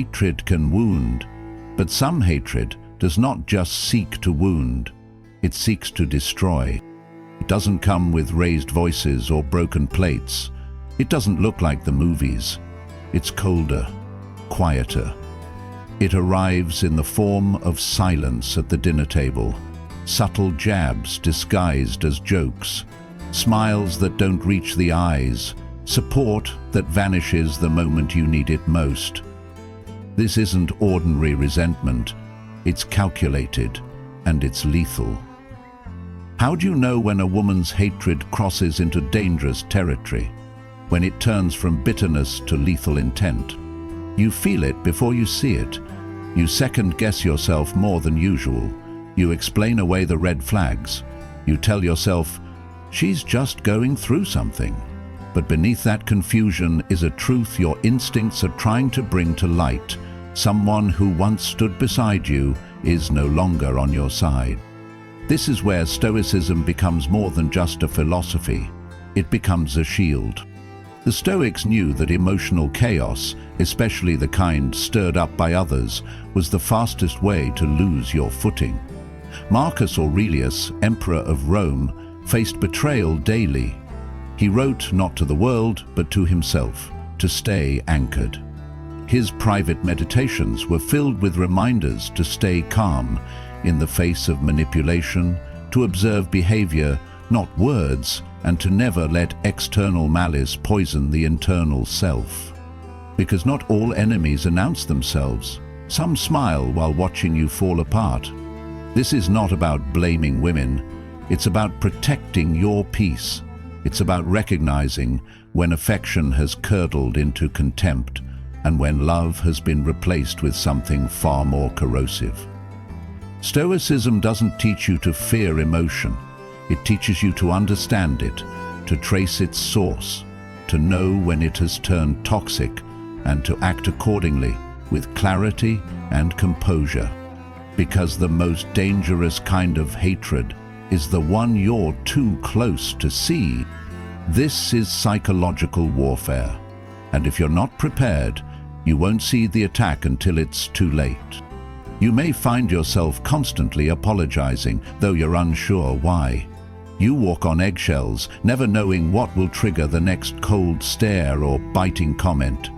hatred can wound, but some hatred does not just seek to wound, it seeks to destroy. It doesn't come with raised voices or broken plates. It doesn't look like the movies. It's colder, quieter. It arrives in the form of silence at the dinner table, subtle jabs disguised as jokes, smiles that don't reach the eyes, support that vanishes the moment you need it most. This isn't ordinary resentment. It's calculated, and it's lethal. How do you know when a woman's hatred crosses into dangerous territory? When it turns from bitterness to lethal intent? You feel it before you see it. You second-guess yourself more than usual. You explain away the red flags. You tell yourself, she's just going through something. But beneath that confusion is a truth your instincts are trying to bring to light. Someone who once stood beside you is no longer on your side. This is where Stoicism becomes more than just a philosophy. It becomes a shield. The Stoics knew that emotional chaos, especially the kind stirred up by others, was the fastest way to lose your footing. Marcus Aurelius, Emperor of Rome, faced betrayal daily. He wrote not to the world, but to himself, to stay anchored. His private meditations were filled with reminders to stay calm in the face of manipulation, to observe behavior, not words, and to never let external malice poison the internal self. Because not all enemies announce themselves. Some smile while watching you fall apart. This is not about blaming women. It's about protecting your peace. It's about recognizing when affection has curdled into contempt and when love has been replaced with something far more corrosive. Stoicism doesn't teach you to fear emotion. It teaches you to understand it, to trace its source, to know when it has turned toxic, and to act accordingly with clarity and composure. Because the most dangerous kind of hatred is the one you're too close to see. This is psychological warfare, and if you're not prepared, you won't see the attack until it's too late. You may find yourself constantly apologizing, though you're unsure why. You walk on eggshells, never knowing what will trigger the next cold stare or biting comment.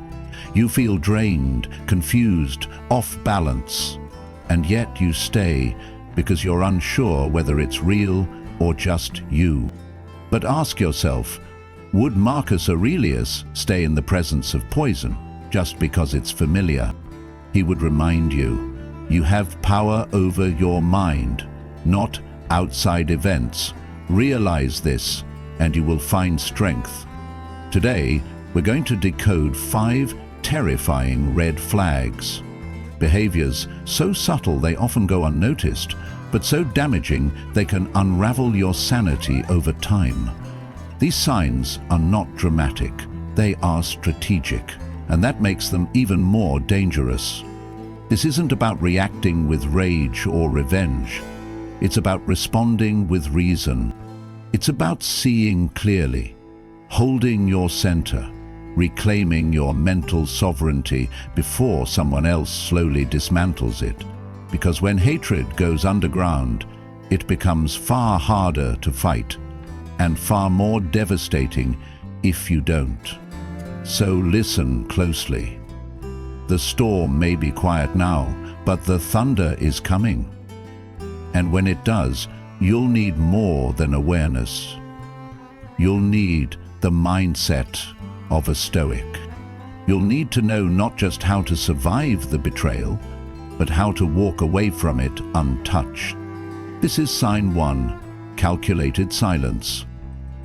You feel drained, confused, off balance, and yet you stay because you're unsure whether it's real or just you. But ask yourself, would Marcus Aurelius stay in the presence of poison just because it's familiar? He would remind you, you have power over your mind, not outside events. Realize this, and you will find strength. Today, we're going to decode 5 terrifying red flags. Behaviors so subtle they often go unnoticed, but so damaging they can unravel your sanity over time. These signs are not dramatic, they are strategic, and that makes them even more dangerous. This isn't about reacting with rage or revenge. It's about responding with reason. It's about seeing clearly, holding your center, reclaiming your mental sovereignty before someone else slowly dismantles it. Because when hatred goes underground, it becomes far harder to fight and far more devastating if you don't. So listen closely. The storm may be quiet now, but the thunder is coming. And when it does, you'll need more than awareness. You'll need the mindset of a Stoic. You'll need to know not just how to survive the betrayal, but how to walk away from it untouched. This is sign 1, calculated silence.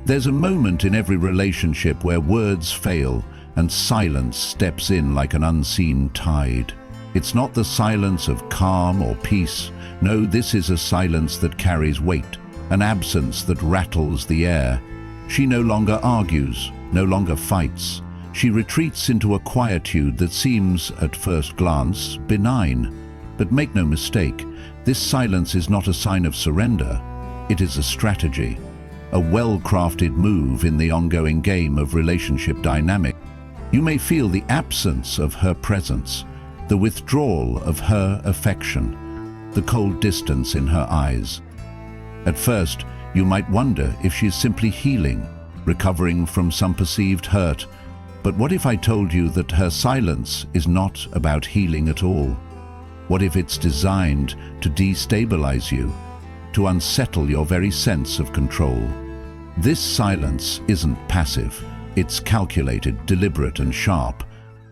There's a moment in every relationship where words fail and silence steps in like an unseen tide. It's not the silence of calm or peace. No, this is a silence that carries weight, an absence that rattles the air. She no longer argues, no longer fights. She retreats into a quietude that seems, at first glance, benign. But make no mistake, this silence is not a sign of surrender. It is a strategy, a well-crafted move in the ongoing game of relationship dynamic. You may feel the absence of her presence, the withdrawal of her affection, the cold distance in her eyes. At first, you might wonder if she is simply healing, recovering from some perceived hurt. But what if I told you that her silence is not about healing at all? What if it's designed to destabilize you, to unsettle your very sense of control? This silence isn't passive. It's calculated, deliberate, and sharp.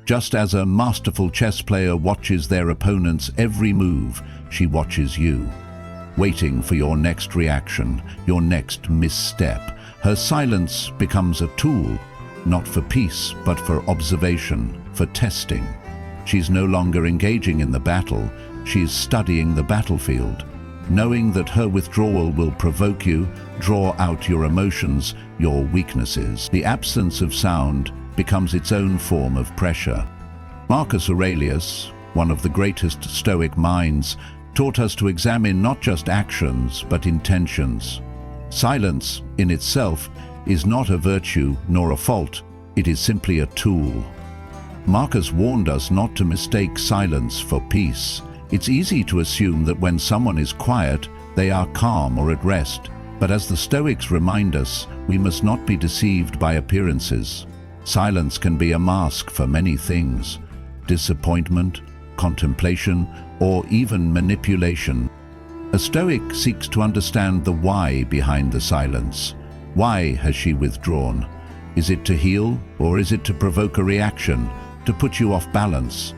Just as a masterful chess player watches their opponent's every move, she watches you, waiting for your next reaction, your next misstep. Her silence becomes a tool, not for peace, but for observation, for testing. She's no longer engaging in the battle, she's studying the battlefield, knowing that her withdrawal will provoke you, draw out your emotions, your weaknesses. The absence of sound becomes its own form of pressure. Marcus Aurelius, one of the greatest Stoic minds, taught us to examine not just actions, but intentions. Silence, in itself, is not a virtue nor a fault, it is simply a tool. Marcus warned us not to mistake silence for peace. It's easy to assume that when someone is quiet, they are calm or at rest. But as the Stoics remind us, we must not be deceived by appearances. Silence can be a mask for many things: disappointment, contemplation, or even manipulation. A Stoic seeks to understand the why behind the silence. Why has she withdrawn? Is it to heal, or is it to provoke a reaction, to put you off balance?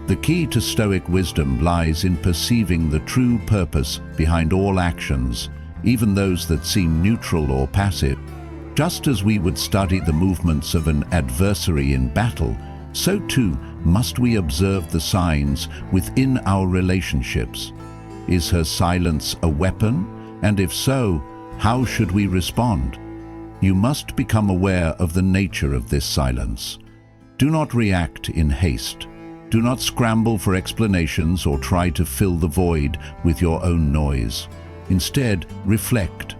The key to Stoic wisdom lies in perceiving the true purpose behind all actions, even those that seem neutral or passive. Just as we would study the movements of an adversary in battle, so too must we observe the signs within our relationships. Is her silence a weapon? And if so, how should we respond? You must become aware of the nature of this silence. Do not react in haste. Do not scramble for explanations or try to fill the void with your own noise. Instead, reflect.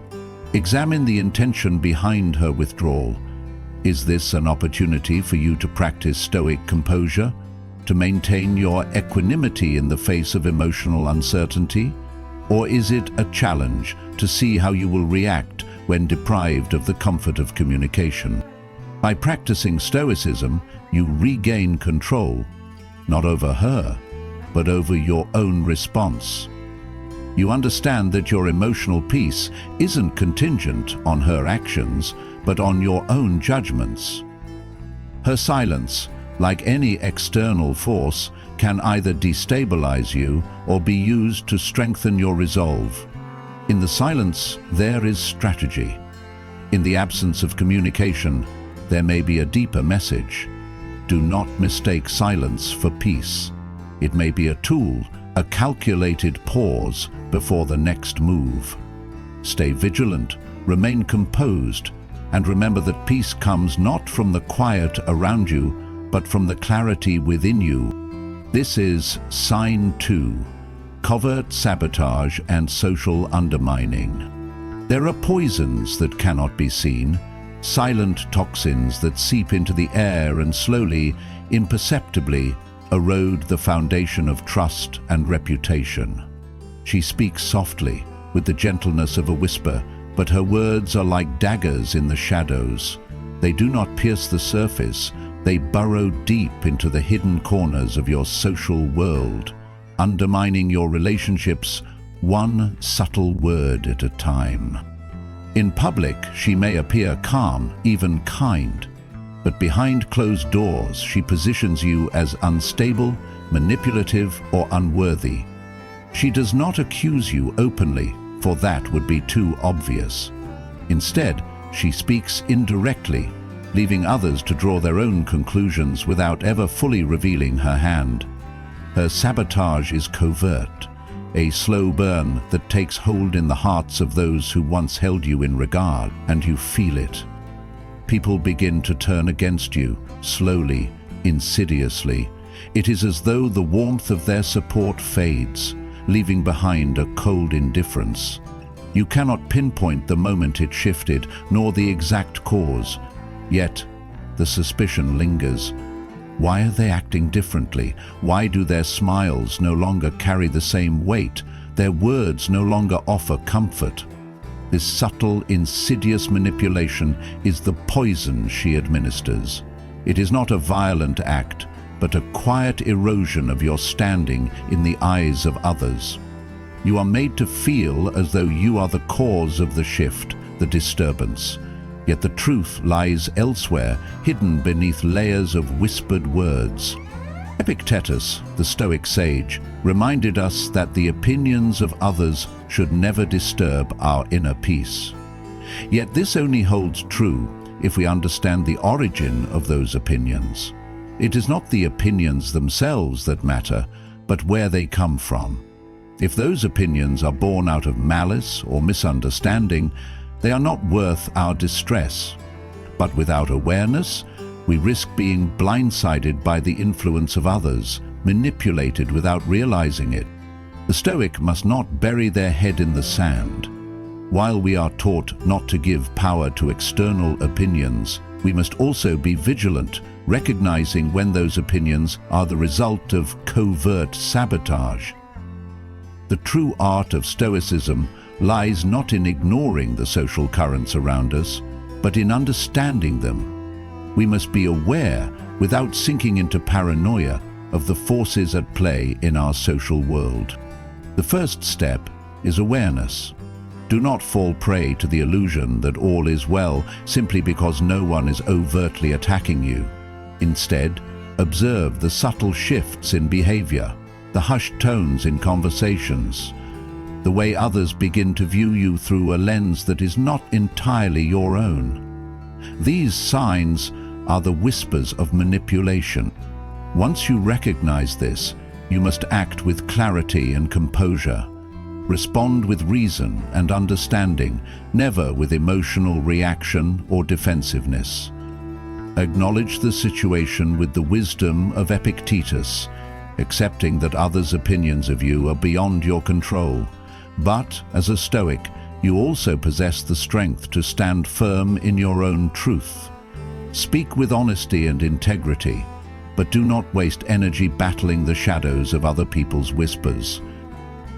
Examine the intention behind her withdrawal. Is this an opportunity for you to practice Stoic composure, to maintain your equanimity in the face of emotional uncertainty? Or is it a challenge to see how you will react when deprived of the comfort of communication? By practicing Stoicism, you regain control, not over her, but over your own response. You understand that your emotional peace isn't contingent on her actions, but on your own judgments. Her silence, like any external force, can either destabilize you or be used to strengthen your resolve. In the silence, there is strategy. In the absence of communication, there may be a deeper message. Do not mistake silence for peace. It may be a tool, a calculated pause before the next move. Stay vigilant, remain composed, and remember that peace comes not from the quiet around you, but from the clarity within you. This is sign 2, covert sabotage and social undermining. There are poisons that cannot be seen, silent toxins that seep into the air and slowly, imperceptibly, erode the foundation of trust and reputation. She speaks softly, with the gentleness of a whisper, but her words are like daggers in the shadows. They do not pierce the surface, they burrow deep into the hidden corners of your social world, undermining your relationships one subtle word at a time. In public, she may appear calm, even kind, but behind closed doors, she positions you as unstable, manipulative, or unworthy. She does not accuse you openly, for that would be too obvious. Instead, she speaks indirectly, leaving others to draw their own conclusions without ever fully revealing her hand. Her sabotage is covert, a slow burn that takes hold in the hearts of those who once held you in regard, and you feel it. People begin to turn against you, slowly, insidiously. It is as though the warmth of their support fades, leaving behind a cold indifference. You cannot pinpoint the moment it shifted, nor the exact cause, yet the suspicion lingers. Why are they acting differently? Why do their smiles no longer carry the same weight? Their words no longer offer comfort? This subtle, insidious manipulation is the poison she administers. It is not a violent act, but a quiet erosion of your standing in the eyes of others. You are made to feel as though you are the cause of the shift, the disturbance. Yet the truth lies elsewhere, hidden beneath layers of whispered words. Epictetus, the Stoic sage, reminded us that the opinions of others should never disturb our inner peace. Yet this only holds true if we understand the origin of those opinions. It is not the opinions themselves that matter, but where they come from. If those opinions are born out of malice or misunderstanding, they are not worth our distress. But without awareness, we risk being blindsided by the influence of others, manipulated without realizing it. The Stoic must not bury their head in the sand. While we are taught not to give power to external opinions, we must also be vigilant, recognizing when those opinions are the result of covert sabotage. The true art of Stoicism lies not in ignoring the social currents around us, but in understanding them. We must be aware, without sinking into paranoia, of the forces at play in our social world. The first step is awareness. Do not fall prey to the illusion that all is well simply because no one is overtly attacking you. Instead, observe the subtle shifts in behavior, the hushed tones in conversations, the way others begin to view you through a lens that is not entirely your own. These signs are the whispers of manipulation. Once you recognize this, you must act with clarity and composure. Respond with reason and understanding, never with emotional reaction or defensiveness. Acknowledge the situation with the wisdom of Epictetus, accepting that others' opinions of you are beyond your control. But, as a Stoic, you also possess the strength to stand firm in your own truth. Speak with honesty and integrity, but do not waste energy battling the shadows of other people's whispers.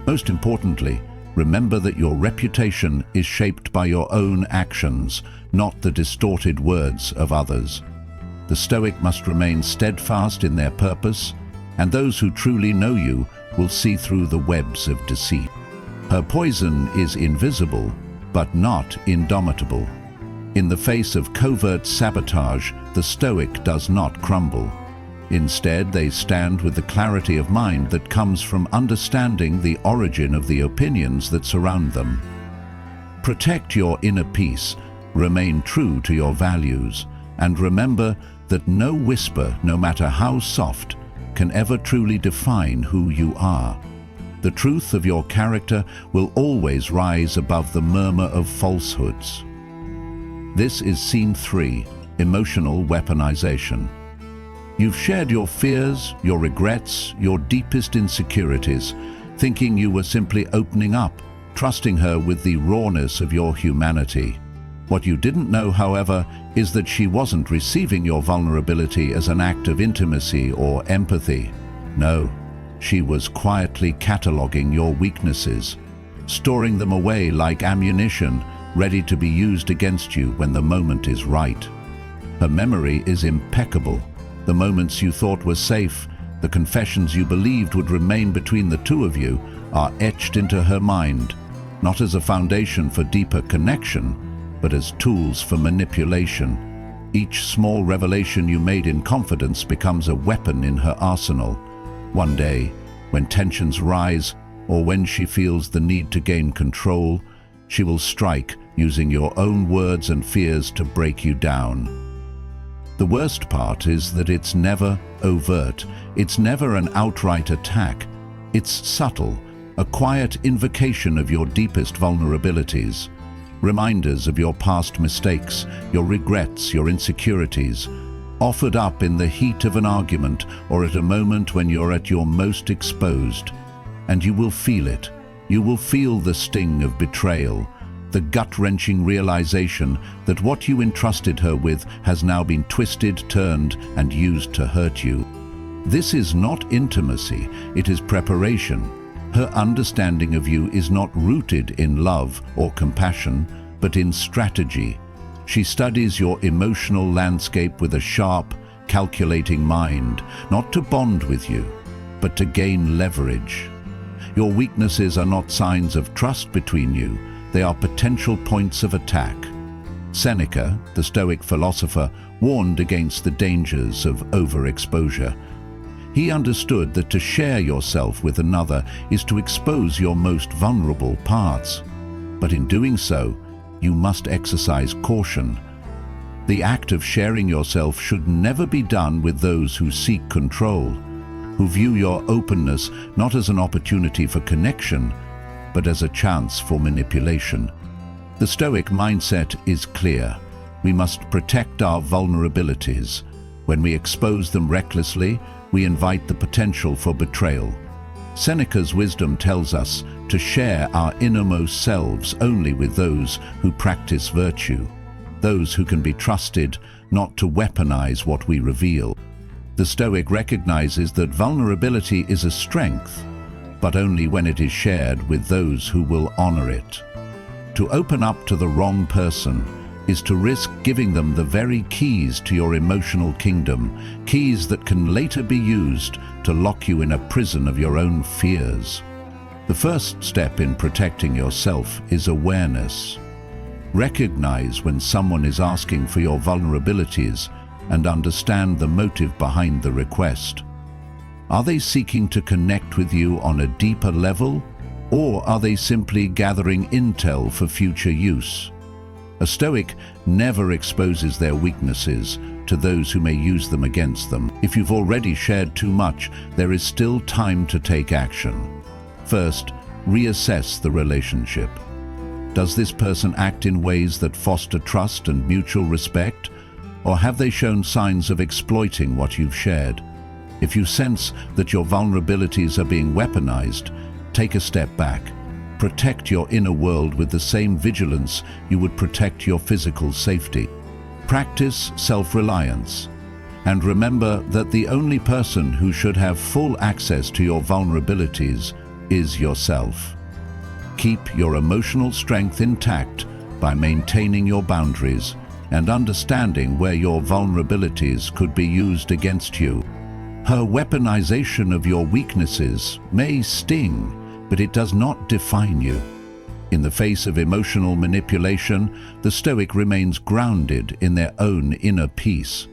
Most importantly, remember that your reputation is shaped by your own actions, not the distorted words of others. The Stoic must remain steadfast in their purpose, and those who truly know you will see through the webs of deceit. Her poison is invisible, but not indomitable. In the face of covert sabotage, the Stoic does not crumble. Instead, they stand with the clarity of mind that comes from understanding the origin of the opinions that surround them. Protect your inner peace, remain true to your values, and remember that no whisper, no matter how soft, can ever truly define who you are. The truth of your character will always rise above the murmur of falsehoods. This is Scene 3, Emotional Weaponization. You've shared your fears, your regrets, your deepest insecurities, thinking you were simply opening up, trusting her with the rawness of your humanity. What you didn't know, however, is that she wasn't receiving your vulnerability as an act of intimacy or empathy. No, she was quietly cataloging your weaknesses, storing them away like ammunition, ready to be used against you when the moment is right. Her memory is impeccable. The moments you thought were safe, the confessions you believed would remain between the two of you, are etched into her mind, not as a foundation for deeper connection, but as tools for manipulation. Each small revelation you made in confidence becomes a weapon in her arsenal. One day, when tensions rise, or when she feels the need to gain control, she will strike, using your own words and fears to break you down. The worst part is that it's never overt. It's never an outright attack. It's subtle, a quiet invocation of your deepest vulnerabilities. Reminders of your past mistakes, your regrets, your insecurities, offered up in the heat of an argument or at a moment when you're at your most exposed. And you will feel it. You will feel the sting of betrayal, the gut-wrenching realization that what you entrusted her with has now been twisted, turned, and used to hurt you. This is not intimacy, it is preparation. Her understanding of you is not rooted in love or compassion, but in strategy. She studies your emotional landscape with a sharp, calculating mind, not to bond with you, but to gain leverage. Your weaknesses are not signs of trust between you, they are potential points of attack. Seneca, the Stoic philosopher, warned against the dangers of overexposure. He understood that to share yourself with another is to expose your most vulnerable parts. But in doing so, you must exercise caution. The act of sharing yourself should never be done with those who seek control, who view your openness not as an opportunity for connection, but as a chance for manipulation. The Stoic mindset is clear. We must protect our vulnerabilities. When we expose them recklessly, we invite the potential for betrayal. Seneca's wisdom tells us to share our innermost selves only with those who practice virtue, those who can be trusted, not to weaponize what we reveal. The Stoic recognizes that vulnerability is a strength, but only when it is shared with those who will honor it. To open up to the wrong person is to risk giving them the very keys to your emotional kingdom, keys that can later be used to lock you in a prison of your own fears. The first step in protecting yourself is awareness. Recognize when someone is asking for your vulnerabilities and understand the motive behind the request. Are they seeking to connect with you on a deeper level, or are they simply gathering intel for future use? A Stoic never exposes their weaknesses to those who may use them against them. If you've already shared too much, there is still time to take action. First, reassess the relationship. Does this person act in ways that foster trust and mutual respect, or have they shown signs of exploiting what you've shared? If you sense that your vulnerabilities are being weaponized, take a step back. Protect your inner world with the same vigilance you would protect your physical safety. Practice self-reliance, and remember that the only person who should have full access to your vulnerabilities is yourself. Keep your emotional strength intact by maintaining your boundaries and understanding where your vulnerabilities could be used against you. Her weaponization of your weaknesses may sting, but it does not define you. In the face of emotional manipulation, the Stoic remains grounded in their own inner peace.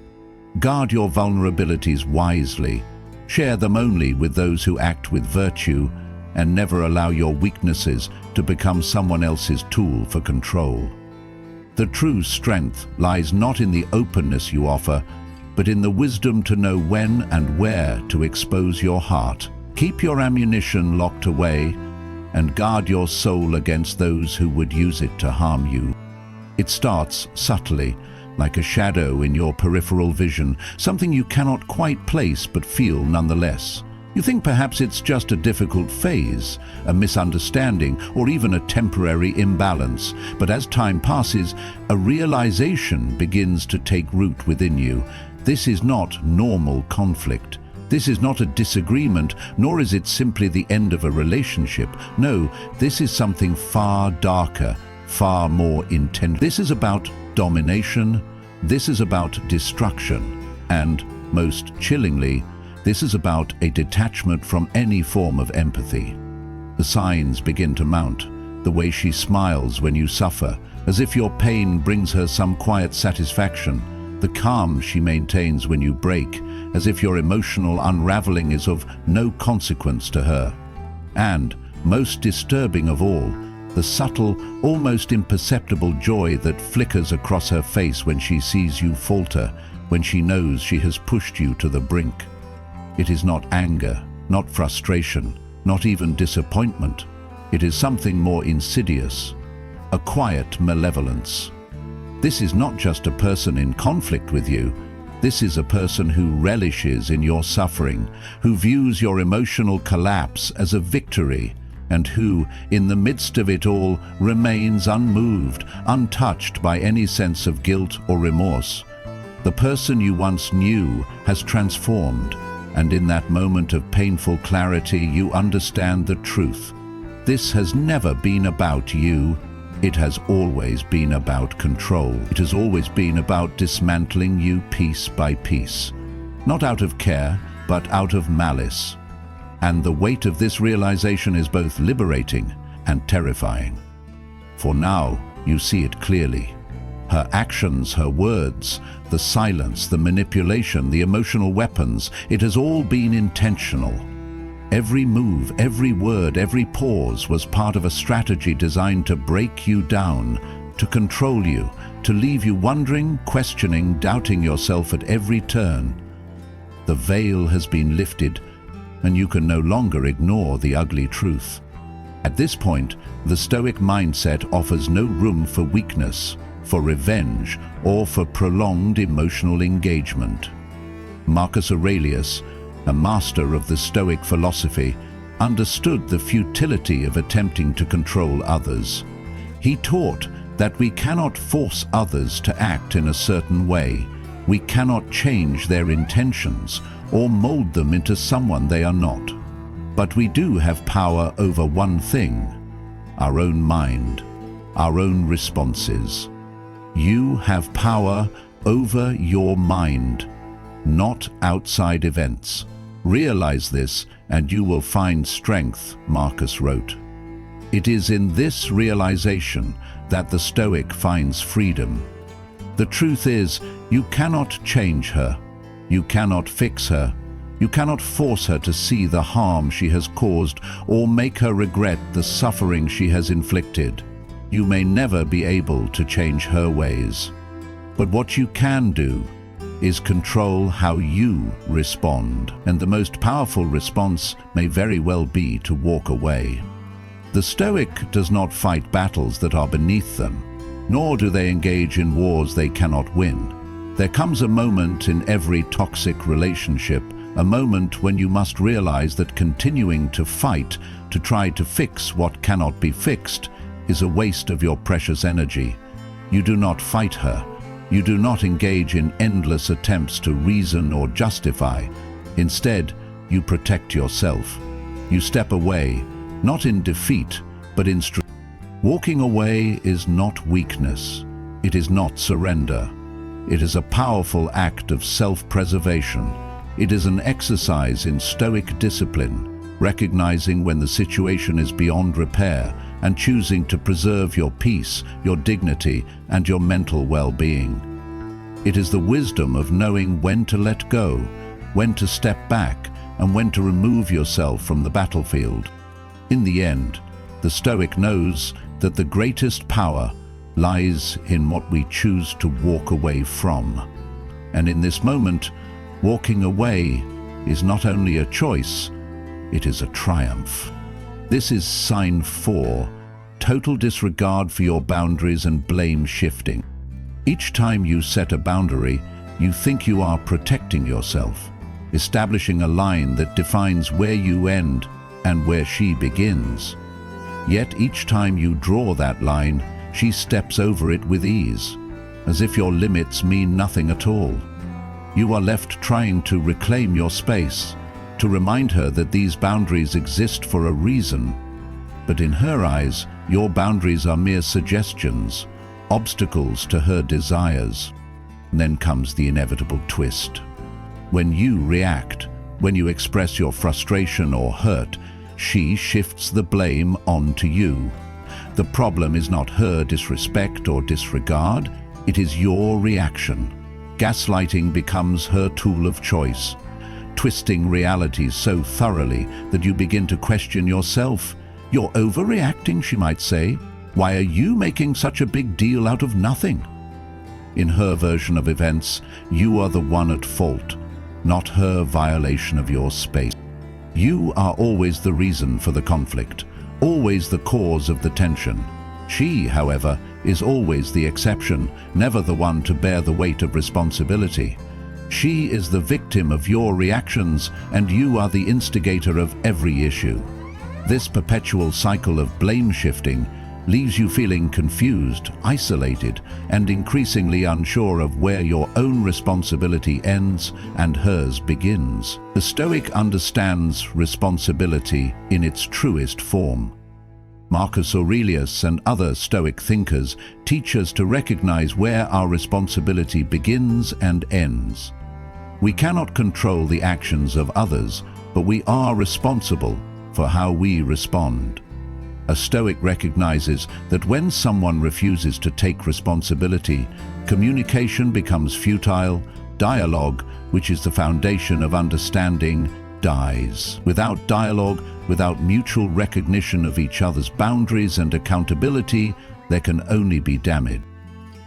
Guard your vulnerabilities wisely. Share them only with those who act with virtue, and never allow your weaknesses to become someone else's tool for control. The true strength lies not in the openness you offer, but in the wisdom to know when and where to expose your heart. Keep your ammunition locked away and guard your soul against those who would use it to harm you. It starts subtly, like a shadow in your peripheral vision, something you cannot quite place but feel nonetheless. You think perhaps it's just a difficult phase, a misunderstanding, or even a temporary imbalance. But as time passes, a realization begins to take root within you. This is not normal conflict. This is not a disagreement, nor is it simply the end of a relationship. No, this is something far darker, far more intense. This is about domination. This is about destruction. And, most chillingly, this is about a detachment from any form of empathy. The signs begin to mount, the way she smiles when you suffer, as if your pain brings her some quiet satisfaction, the calm she maintains when you break, as if your emotional unraveling is of no consequence to her. And, most disturbing of all, the subtle, almost imperceptible joy that flickers across her face when she sees you falter, when she knows she has pushed you to the brink. It is not anger, not frustration, not even disappointment. It is something more insidious, a quiet malevolence. This is not just a person in conflict with you. This is a person who relishes in your suffering, who views your emotional collapse as a victory, and who, in the midst of it all, remains unmoved, untouched by any sense of guilt or remorse. The person you once knew has transformed, and in that moment of painful clarity you understand the truth. This has never been about you. It has always been about control. It has always been about dismantling you piece by piece. Not out of care, but out of malice. And the weight of this realization is both liberating and terrifying. For now, you see it clearly. Her actions, her words, the silence, the manipulation, the emotional weapons, it has all been intentional. Every move, every word, every pause was part of a strategy designed to break you down, to control you, to leave you wondering, questioning, doubting yourself at every turn. The veil has been lifted, and you can no longer ignore the ugly truth. At this point, the Stoic mindset offers no room for weakness, for revenge, or for prolonged emotional engagement. Marcus Aurelius, a master of the Stoic philosophy, understood the futility of attempting to control others. He taught that we cannot force others to act in a certain way. We cannot change their intentions or mold them into someone they are not. But we do have power over one thing: our own mind, our own responses. You have power over your mind, not outside events. Realize this, and you will find strength, Marcus wrote. It is in this realization that the Stoic finds freedom. The truth is, you cannot change her. You cannot fix her. You cannot force her to see the harm she has caused or make her regret the suffering she has inflicted. You may never be able to change her ways. But what you can do is control how you respond, and the most powerful response may very well be to walk away. The Stoic does not fight battles that are beneath them, nor do they engage in wars they cannot win. There comes a moment in every toxic relationship, a moment when you must realize that continuing to fight, to try to fix what cannot be fixed, is a waste of your precious energy. You do not fight her. You do not engage in endless attempts to reason or justify. Instead, you protect yourself. You step away, not in defeat, but in strength. Walking away is not weakness. It is not surrender. It is a powerful act of self-preservation. It is an exercise in Stoic discipline, recognizing when the situation is beyond repair and choosing to preserve your peace, your dignity, and your mental well-being. It is the wisdom of knowing when to let go, when to step back, and when to remove yourself from the battlefield. In the end, the Stoic knows that the greatest power lies in what we choose to walk away from. And in this moment, walking away is not only a choice, it is a triumph. This is sign 4, total disregard for your boundaries and blame shifting. Each time you set a boundary, you think you are protecting yourself, establishing a line that defines where you end and where she begins. Yet each time you draw that line, she steps over it with ease, as if your limits mean nothing at all. You are left trying to reclaim your space, to remind her that these boundaries exist for a reason. But in her eyes, your boundaries are mere suggestions, obstacles to her desires. And then comes the inevitable twist. When you react, when you express your frustration or hurt, she shifts the blame onto you. The problem is not her disrespect or disregard, it is your reaction. Gaslighting becomes her tool of choice, twisting realities so thoroughly that you begin to question yourself. You're overreacting, she might say. Why are you making such a big deal out of nothing? In her version of events, you are the one at fault, not her violation of your space. You are always the reason for the conflict, always the cause of the tension. She, however, is always the exception, never the one to bear the weight of responsibility. She is the victim of your reactions, and you are the instigator of every issue. This perpetual cycle of blame shifting leaves you feeling confused, isolated, and increasingly unsure of where your own responsibility ends and hers begins. The Stoic understands responsibility in its truest form. Marcus Aurelius and other Stoic thinkers teach us to recognize where our responsibility begins and ends. We cannot control the actions of others, but we are responsible for how we respond. A Stoic recognizes that when someone refuses to take responsibility, communication becomes futile, dialogue, which is the foundation of understanding, dies. Without dialogue, without mutual recognition of each other's boundaries and accountability, there can only be damage.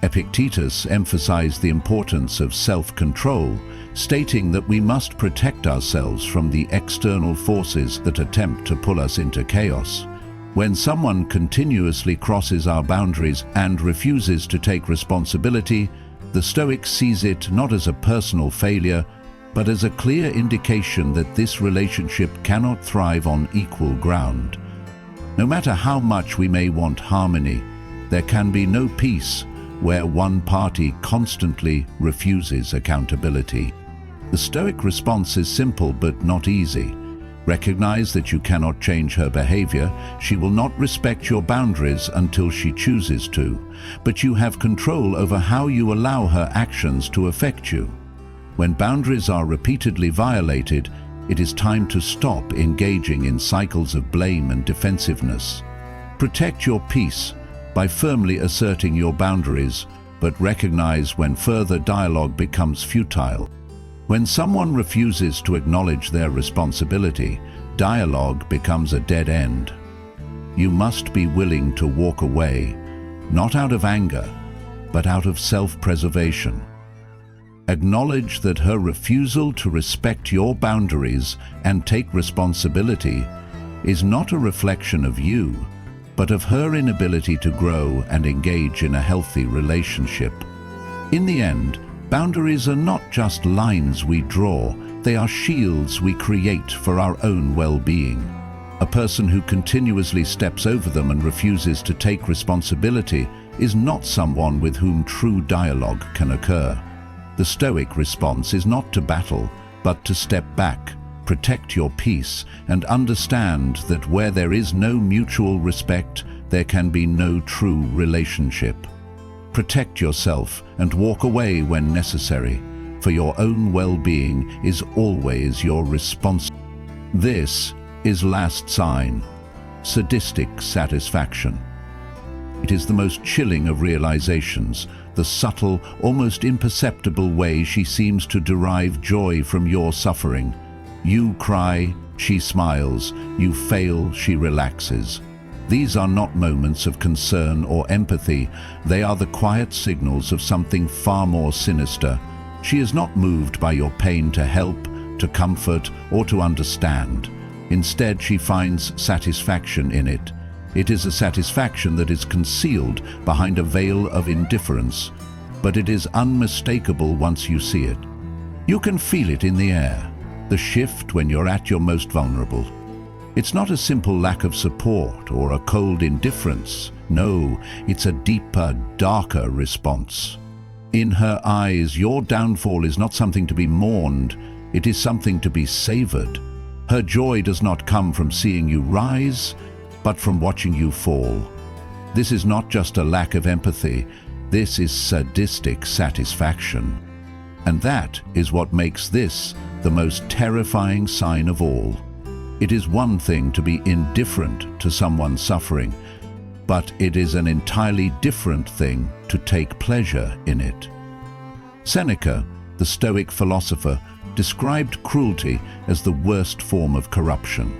Epictetus emphasized the importance of self-control, stating that we must protect ourselves from the external forces that attempt to pull us into chaos. When someone continuously crosses our boundaries and refuses to take responsibility, the Stoic sees it not as a personal failure, but as a clear indication that this relationship cannot thrive on equal ground. No matter how much we may want harmony, there can be no peace where one party constantly refuses accountability. The Stoic response is simple but not easy. Recognize that you cannot change her behavior. She will not respect your boundaries until she chooses to, but you have control over how you allow her actions to affect you. When boundaries are repeatedly violated, it is time to stop engaging in cycles of blame and defensiveness. Protect your peace by firmly asserting your boundaries, but recognize when further dialogue becomes futile. When someone refuses to acknowledge their responsibility, dialogue becomes a dead end. You must be willing to walk away, not out of anger, but out of self-preservation. Acknowledge that her refusal to respect your boundaries and take responsibility is not a reflection of you, but of her inability to grow and engage in a healthy relationship. In the end, boundaries are not just lines we draw, they are shields we create for our own well-being. A person who continuously steps over them and refuses to take responsibility is not someone with whom true dialogue can occur. The Stoic response is not to battle, but to step back, protect your peace, and understand that where there is no mutual respect, there can be no true relationship. Protect yourself and walk away when necessary, for your own well-being is always your response. This is last sign, sadistic satisfaction. It is the most chilling of realizations, the subtle, almost imperceptible way she seems to derive joy from your suffering. You cry, she smiles. You fail, she relaxes. These are not moments of concern or empathy. They are the quiet signals of something far more sinister. She is not moved by your pain to help, to comfort, or to understand. Instead, she finds satisfaction in it. It is a satisfaction that is concealed behind a veil of indifference, but it is unmistakable once you see it. You can feel it in the air, the shift when you're at your most vulnerable. It's not a simple lack of support or a cold indifference. No, it's a deeper, darker response. In her eyes, your downfall is not something to be mourned, it is something to be savored. Her joy does not come from seeing you rise, but from watching you fall. This is not just a lack of empathy, this is sadistic satisfaction. And that is what makes this the most terrifying sign of all. It is one thing to be indifferent to someone suffering, but it is an entirely different thing to take pleasure in it. Seneca, the Stoic philosopher, described cruelty as the worst form of corruption.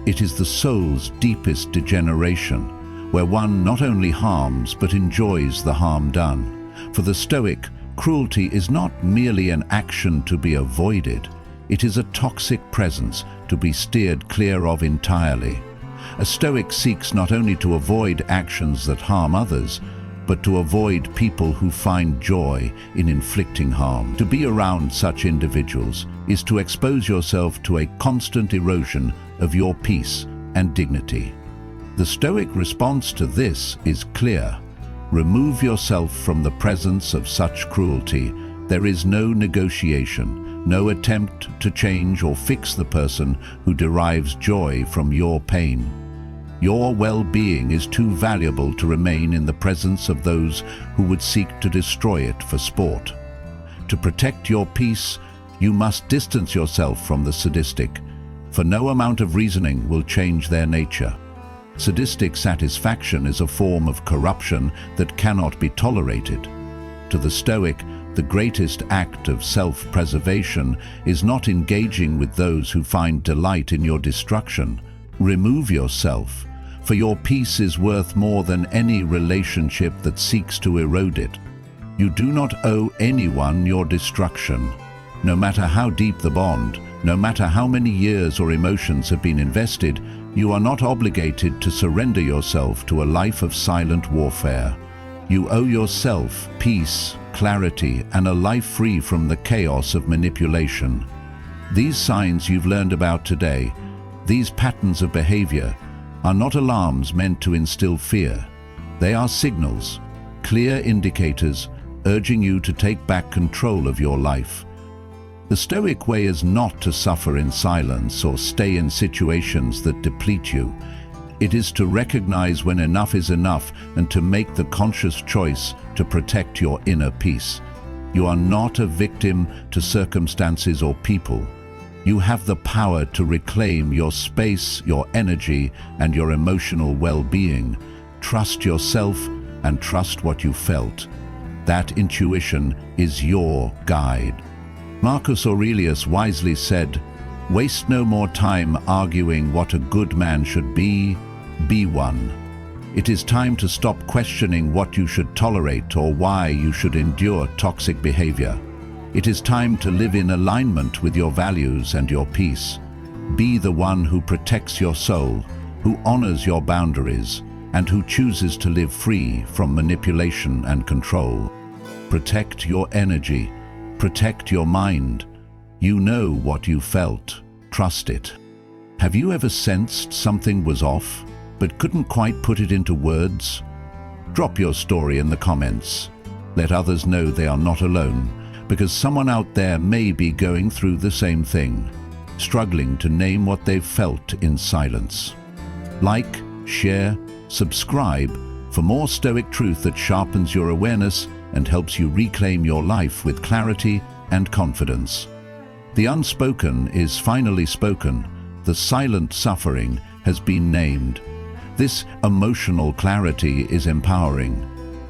It is the soul's deepest degeneration, where one not only harms but enjoys the harm done. For the Stoic, cruelty is not merely an action to be avoided. It is a toxic presence to be steered clear of entirely. A Stoic seeks not only to avoid actions that harm others, but to avoid people who find joy in inflicting harm. To be around such individuals is to expose yourself to a constant erosion of your peace and dignity. The Stoic response to this is clear. Remove yourself from the presence of such cruelty. There is no negotiation, no attempt to change or fix the person who derives joy from your pain. Your well-being is too valuable to remain in the presence of those who would seek to destroy it for sport. To protect your peace, you must distance yourself from the sadistic, for no amount of reasoning will change their nature. Sadistic satisfaction is a form of corruption that cannot be tolerated. To the Stoic, the greatest act of self-preservation is not engaging with those who find delight in your destruction. Remove yourself, for your peace is worth more than any relationship that seeks to erode it. You do not owe anyone your destruction. No matter how deep the bond, no matter how many years or emotions have been invested, you are not obligated to surrender yourself to a life of silent warfare. You owe yourself peace, clarity, and a life free from the chaos of manipulation. These signs you've learned about today, these patterns of behavior, are not alarms meant to instill fear. They are signals, clear indicators, urging you to take back control of your life. The Stoic way is not to suffer in silence or stay in situations that deplete you. It is to recognize when enough is enough and to make the conscious choice to protect your inner peace. You are not a victim to circumstances or people. You have the power to reclaim your space, your energy, and your emotional well-being. Trust yourself and trust what you felt. That intuition is your guide. Marcus Aurelius wisely said, "Waste no more time arguing what a good man should be one." It is time to stop questioning what you should tolerate or why you should endure toxic behavior. It is time to live in alignment with your values and your peace. Be the one who protects your soul, who honors your boundaries, and who chooses to live free from manipulation and control. Protect your energy. Protect your mind. You know what you felt. Trust it. Have you ever sensed something was off, but couldn't quite put it into words? Drop your story in the comments. Let others know they are not alone, because someone out there may be going through the same thing, struggling to name what they've felt in silence. Like, share, subscribe for more Stoic truth that sharpens your awareness and helps you reclaim your life with clarity and confidence. The unspoken is finally spoken. The silent suffering has been named. This emotional clarity is empowering.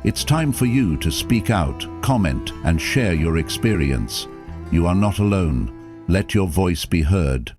It's time for you to speak out, comment, and share your experience. You are not alone. Let your voice be heard.